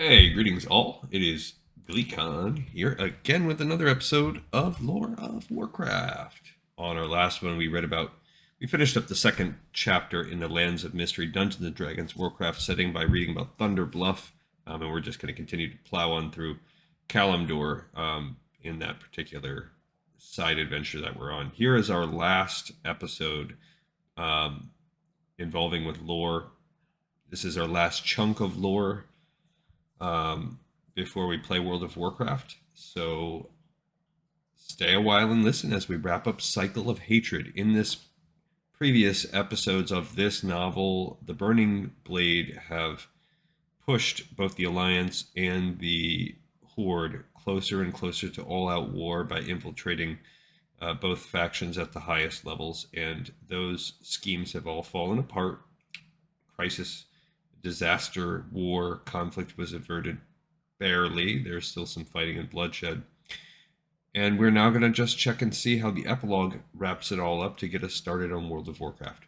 Hey, greetings all. It is GleeCon here again with another episode of Lore of Warcraft. On our last one, we finished up the second chapter in the Lands of Mystery Dungeons and Dragons Warcraft setting by reading about Thunder Bluff, and we're just going to continue to plow on through Kalimdor in that particular side adventure that we're on. Here is our last episode um, involving with lore. This is our last chunk of lore before we play World of Warcraft. So stay a while and listen as we wrap up Cycle of Hatred. In this previous episodes of this novel, the Burning Blade have pushed both the Alliance and the Horde closer and closer to all-out war by infiltrating both factions at the highest levels, and those schemes have all fallen apart. Crisis, disaster, war, conflict was averted barely. There's still some fighting and bloodshed. And we're now going to just check and see how the epilogue wraps it all up to get us started on World of Warcraft.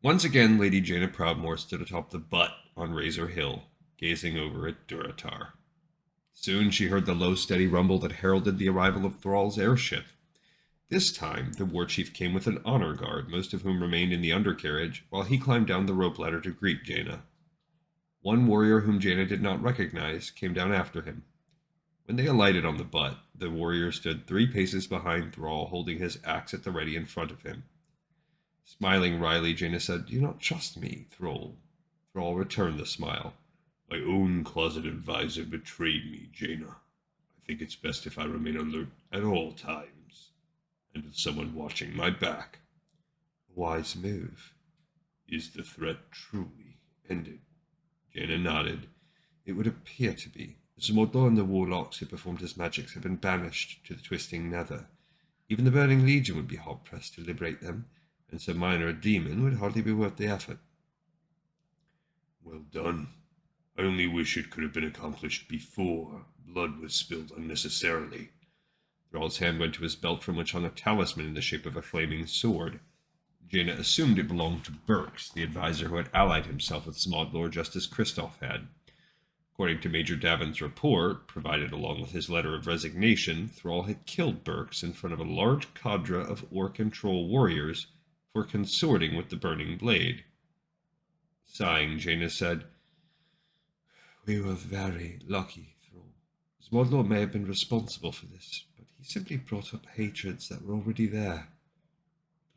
Once again, Lady Jaina Proudmoore stood atop the butt on Razor Hill, gazing over at Durotar. Soon she heard the low, steady rumble that heralded the arrival of Thrall's airship. This time, the war chief came with an honor guard, most of whom remained in the undercarriage, while he climbed down the rope ladder to greet Jaina. One warrior whom Jaina did not recognize came down after him. When they alighted on the butt, the warrior stood 3 paces behind Thrall, holding his axe at the ready in front of him. Smiling wryly, Jaina said, "Do you not trust me, Thrall?" Thrall returned the smile. "My own closet advisor betrayed me, Jaina. I think it's best if I remain alert at all times, and with someone watching my back." "A wise move." "Is the threat truly ended?" Jaina nodded. "It would appear to be. Zmordor and the warlocks who performed his magics have been banished to the Twisting Nether. Even the Burning Legion would be hard-pressed to liberate them, and so minor a demon would hardly be worth the effort." "Well done. I only wish it could have been accomplished before blood was spilled unnecessarily." Thrall's hand went to his belt, from which hung a talisman in the shape of a flaming sword. Jaina assumed it belonged to Burks, the advisor who had allied himself with Smodlor just as Kristoff had. According to Major Davin's report, provided along with his letter of resignation, Thrall had killed Burks in front of a large cadre of Orc and Troll warriors for consorting with the Burning Blade. Sighing, Jaina said, "We were very lucky, Thrall. Smodlor may have been responsible for this, but he simply brought up hatreds that were already there.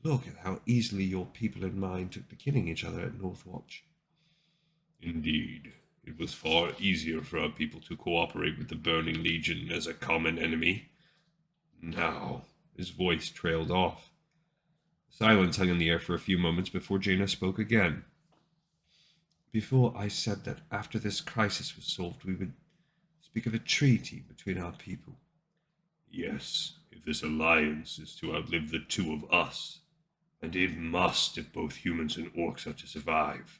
Look at how easily your people and mine took to killing each other at Northwatch." "Indeed. It was far easier for our people to cooperate with the Burning Legion as a common enemy. Now," his voice trailed off. Silence hung in the air for a few moments before Jaina spoke again. "Before I said that after this crisis was solved, we would speak of a treaty between our people." "Yes, if this alliance is to outlive the two of us. And it must if both humans and orcs are to survive.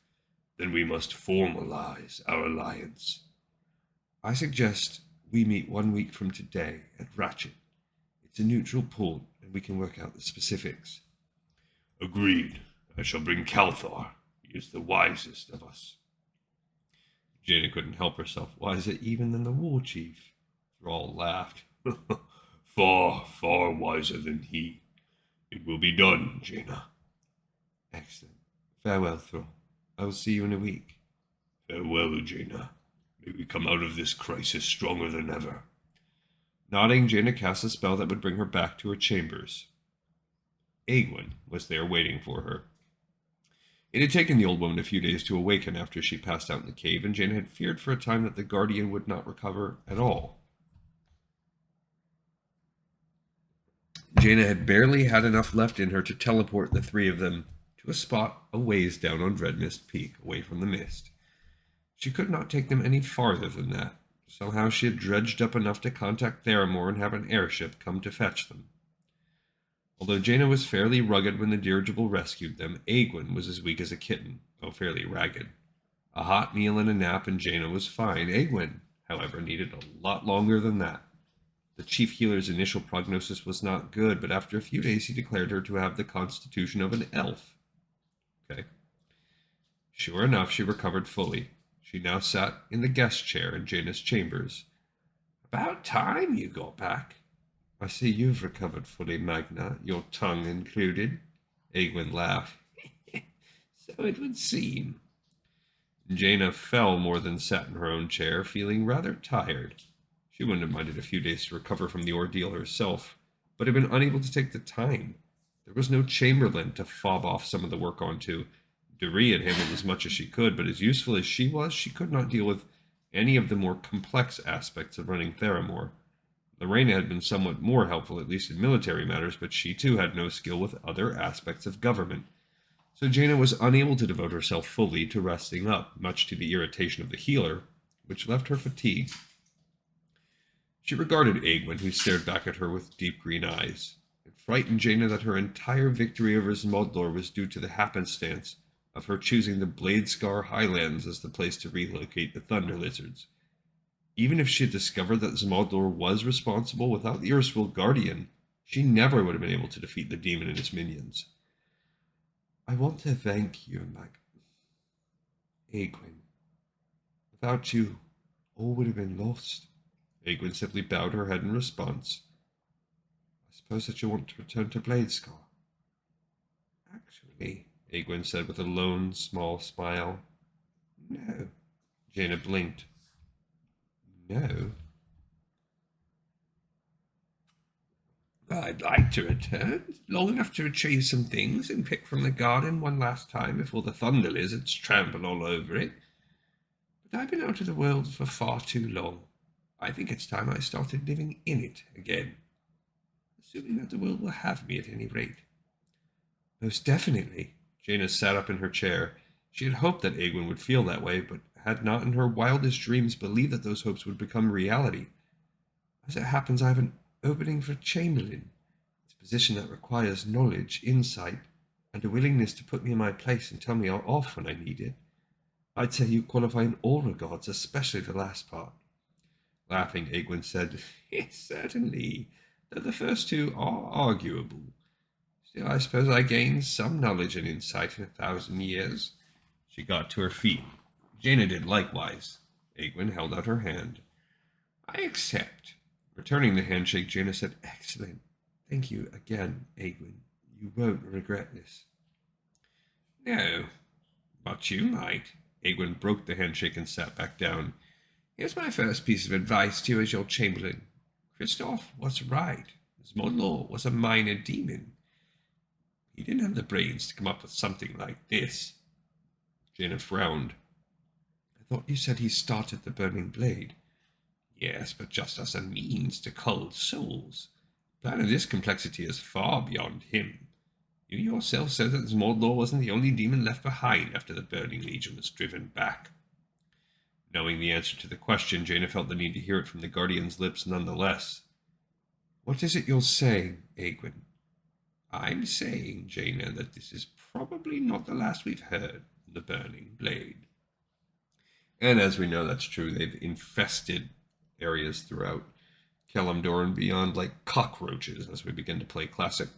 Then we must formalize our alliance." "I suggest we meet 1 week from today at Ratchet. It's a neutral port, and we can work out the specifics." "Agreed. I shall bring Kalthar. He is the wisest of us." Jaina couldn't help herself. "Wiser even than the war chief?" Thrall laughed. "Far, far wiser than he. It will be done, Jaina." "Excellent. Farewell, Thrall. I will see you in a week." "Farewell, Jaina. May we come out of this crisis stronger than ever." Nodding, Jaina cast a spell that would bring her back to her chambers. Aegwynn was there waiting for her. It had taken the old woman a few days to awaken after she passed out in the cave, and Jaina had feared for a time that the Guardian would not recover at all. Jaina had barely had enough left in her to teleport the 3 of them to a spot a ways down on Dreadmist Peak, away from the mist. She could not take them any farther than that. Somehow she had dredged up enough to contact Theramore and have an airship come to fetch them. Although Jaina was fairly rugged when the dirigible rescued them, Aegwynn was as weak as a kitten, though fairly ragged. A hot meal and a nap and Jaina was fine. Aegwynn, however, needed a lot longer than that. The chief healer's initial prognosis was not good, but after a few days he declared her to have the constitution of an elf. Okay. Sure enough, she recovered fully. She now sat in the guest chair in Jaina's chambers. "About time you got back. I see you've recovered fully, Magna, your tongue included." Egwin laughed. "So it would seem." Jaina fell more than sat in her own chair, feeling rather tired. She wouldn't have minded a few days to recover from the ordeal herself, but had been unable to take the time. There was no chamberlain to fob off some of the work onto. Doree had handled as much as she could, but as useful as she was, she could not deal with any of the more complex aspects of running Theramore. Lorena had been somewhat more helpful, at least in military matters, but she too had no skill with other aspects of government. So Jaina was unable to devote herself fully to resting up, much to the irritation of the healer, which left her fatigued. She regarded Egwin, who stared back at her with deep green eyes. It frightened Jaina that her entire victory over Smodlor was due to the happenstance of her choosing the Bladescar Highlands as the place to relocate the Thunder Lizards. Even if she had discovered that Smodlor was responsible, without the Urswill Guardian, she never would have been able to defeat the demon and his minions. "I want to thank you, Egwin. Without you, all would have been lost." Egwin simply bowed her head in response. "I suppose that you want to return to Bladescar." "Actually," Egwin said with a lone, small smile, "no." Jaina blinked. "No?" "I'd like to return, long enough to retrieve some things and pick from the garden one last time before the Thunder Lizards trample all over it. But I've been out of the world for far too long. I think it's time I started living in it again. Assuming that the world will have me at any rate." "Most definitely." Jaina sat up in her chair. She had hoped that Egwin would feel that way, but had not in her wildest dreams believed that those hopes would become reality. "As it happens, I have an opening for Chamberlain. It's a position that requires knowledge, insight, and a willingness to put me in my place and tell me off when I need it. I'd say you qualify in all regards, especially the last part." Laughing, Egwin said, "Yes, certainly, though the first two are arguable. Still, I suppose I gained some knowledge and insight in 1,000 years." She got to her feet. Jaina did likewise. Egwin held out her hand. "I accept." Returning the handshake, Jaina said, "Excellent. Thank you again, Egwin. You won't regret this." "No, but you might." Egwin broke the handshake and sat back down. "Here's my first piece of advice to you as your Chamberlain. Christoph was right. Smodlor was a minor demon. He didn't have the brains to come up with something like this." Jaina frowned. "I thought you said he started the Burning Blade." "Yes, but just as a means to cull souls. A plan of this complexity is far beyond him. You yourself said that Smodlor wasn't the only demon left behind after the Burning Legion was driven back." Knowing the answer to the question, Jaina felt the need to hear it from the Guardian's lips nonetheless. "What is it you're saying, Egwin?" "I'm saying, Jaina, that this is probably not the last we've heard of the Burning Blade." And as we know, that's true. They've infested areas throughout Kalimdor and beyond like cockroaches as we begin to play Classic.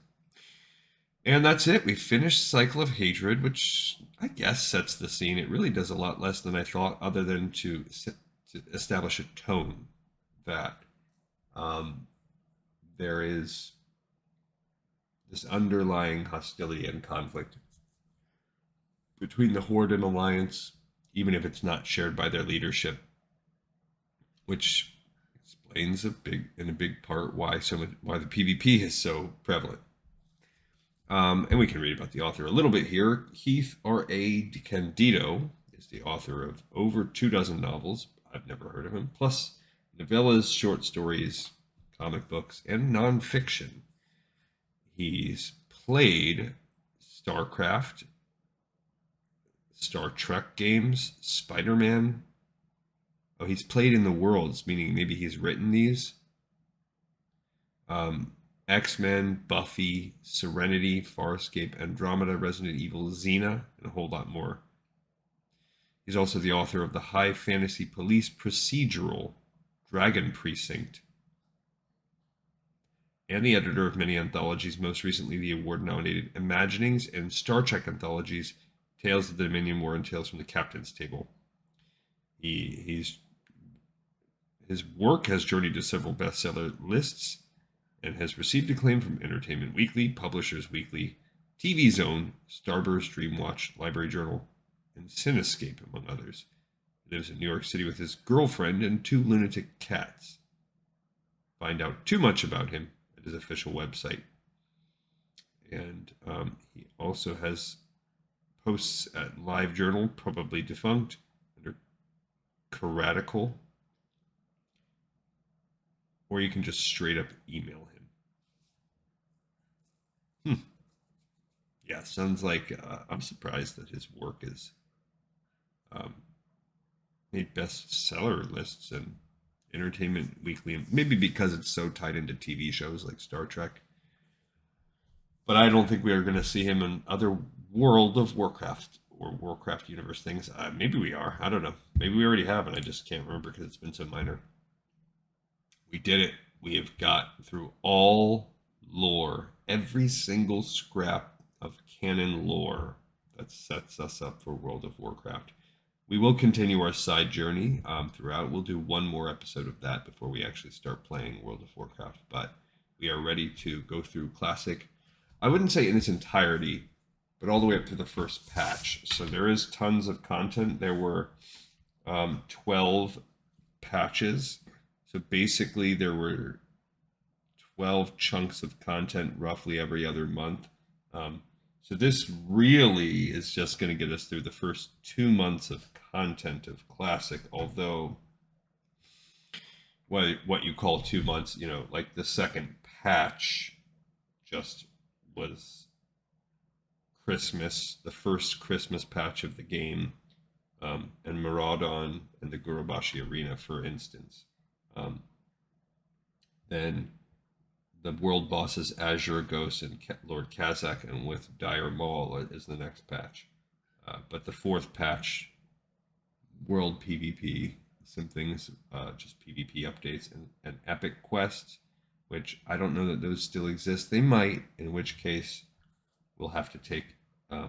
And that's it. We finished Cycle of Hatred, which I guess sets the scene. It really does a lot less than I thought, other than to establish a tone that there is this underlying hostility and conflict between the Horde and Alliance, even if it's not shared by their leadership, which explains in a big part why the PvP is so prevalent. And we can read about the author a little bit here. Heath R.A. DiCandido is the author of over 24 novels. I've never heard of him. Plus novellas, short stories, comic books, and nonfiction. He's played StarCraft, Star Trek games, Spider-Man. Oh, he's played in the worlds, meaning maybe he's written these. X-Men, Buffy, Serenity, Farscape, Andromeda, Resident Evil, Xena, and a whole lot more. He's also the author of the high fantasy police procedural Dragon Precinct, and the editor of many anthologies, most recently the award-nominated Imaginings and Star Trek anthologies, Tales of the Dominion War and Tales from the Captain's Table. His work has journeyed to several bestseller lists and has received acclaim from Entertainment Weekly, Publishers Weekly, TV Zone, Starburst, Dreamwatch, Library Journal, and Cinescape, among others. He lives in New York City with his girlfriend and 2 lunatic cats. Find out too much about him at his official website. And he also has posts at LiveJournal, probably defunct, under Karatical. Or you can just straight up email him. Yeah, sounds like I'm surprised that his work is made bestseller lists and Entertainment Weekly, maybe because it's so tied into TV shows like Star Trek. But I don't think we are going to see him in other World of Warcraft or Warcraft universe things. Maybe we are. I don't know. Maybe we already have, and I just can't remember because it's been so minor. We did it. We have got through all lore, every single scrap of canon lore that sets us up for World of Warcraft. We will continue our side journey throughout. We'll do one more episode of that before we actually start playing World of Warcraft. But we are ready to go through Classic. I wouldn't say in its entirety, but all the way up to the first patch. So there is tons of content. There were 12 patches. So basically there were 12 chunks of content roughly every other month. So this really is just going to get us through the first 2 months of content of Classic, although what you call 2 months, like the second patch just was Christmas, the first Christmas patch of the game, and Maraudon and the Gurubashi Arena, for instance. Then the world bosses Azure Ghost and Lord Kazakh, and with Dire Maul is the next patch. But the fourth patch, world PvP, some things, just PvP updates, and epic quests, which I don't know that those still exist. They might, in which case we'll have to take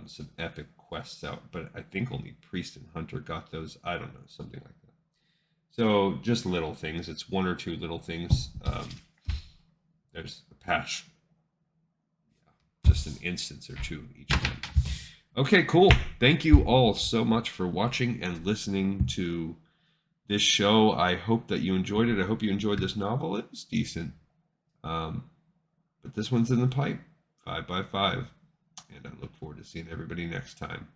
some epic quests out. But I think only Priest and Hunter got those. I don't know, something like that. So just little things. It's 1 or 2 little things. There's a patch, just an instance or 2 each one. Okay, cool. Thank you all so much for watching and listening to this show. I hope that you enjoyed it. I hope you enjoyed this novel. It was decent. But this one's in the pipe, 5x5. And I look forward to seeing everybody next time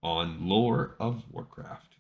on Lore of Warcraft.